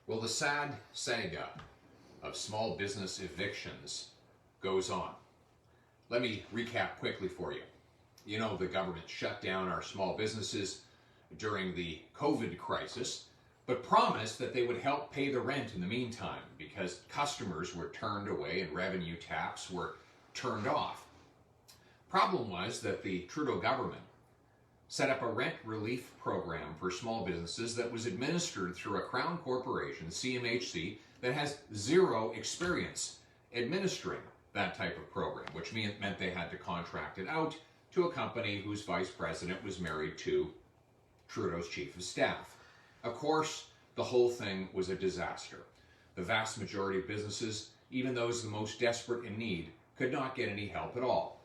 Well, the sad saga of small business evictions goes on. Let me recap quickly for you. You know, the government shut down our small businesses during the COVID crisis, but promised that they would help pay the rent in the meantime because customers were turned away and revenue taps were turned off. Problem was that the Trudeau government set up a rent relief program for small businesses that was administered through a Crown corporation, CMHC, that has zero experience administering that type of program, which meant they had to contract it out to a company whose vice president was married to Trudeau's chief of staff. Of course, the whole thing was a disaster. The vast majority of businesses, even those the most desperate in need, could not get any help at all.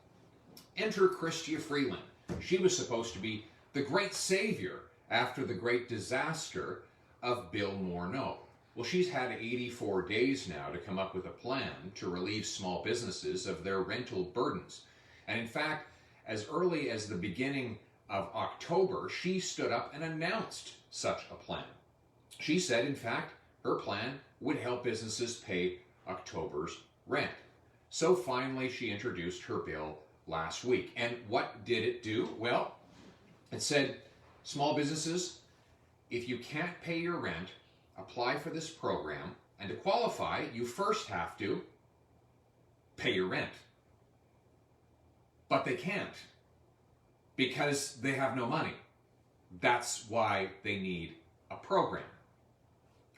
Enter Freeland. She was supposed to be the great savior after the great disaster of Bill Morneau. Well, she's had 84 days now to come up with a plan to relieve small businesses of their rental burdens. And in fact, as early as the beginning of October, she stood up and announced such a plan. She said, in fact, her plan would help businesses pay October's rent. So finally, she introduced her bill last week. And what did it do? Well, it said, small businesses, if you can't pay your rent, apply for this program, and to qualify, you first have to pay your rent. But they can't, because they have no money. That's why they need a program.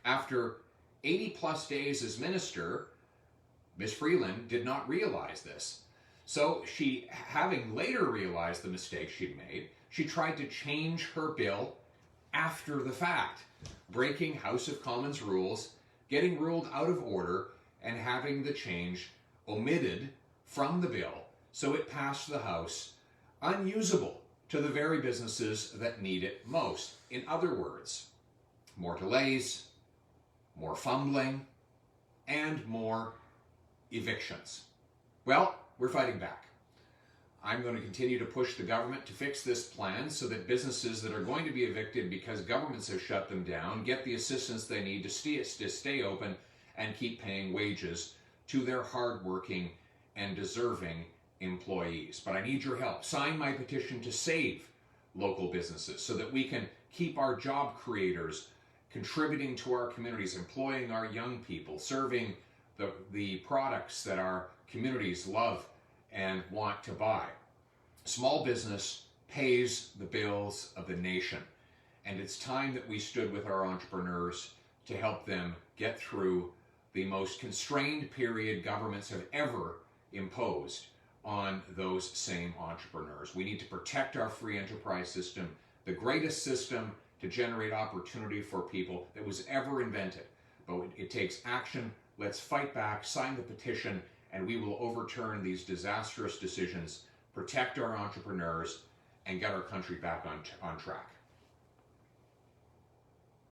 After 80 plus days as minister, Ms. Freeland did not realize this. So she, having later realized the mistake she'd made, she tried to change her bill after the fact, breaking House of Commons rules, getting ruled out of order, and having the change omitted from the bill, so it passed the House unusable to the very businesses that need it most. In other words, more delays, more fumbling, and more evictions. Well, we're fighting back. I'm going to continue to push the government to fix this plan so that businesses that are going to be evicted because governments have shut them down get the assistance they need to stay open and keep paying wages to their hardworking and deserving employees. But I need your help. Sign my petition to save local businesses so that we can keep our job creators contributing to our communities, employing our young people, serving the products that our communities love and want to buy. Small business pays the bills of the nation, and it's time that we stood with our entrepreneurs to help them get through the most constrained period governments have ever imposed on those same entrepreneurs. We need to protect our free enterprise system, the greatest system to generate opportunity for people that was ever invented. But it takes action. Let's fight back, sign the petition, and we will overturn these disastrous decisions, protect our entrepreneurs, and get our country back on track.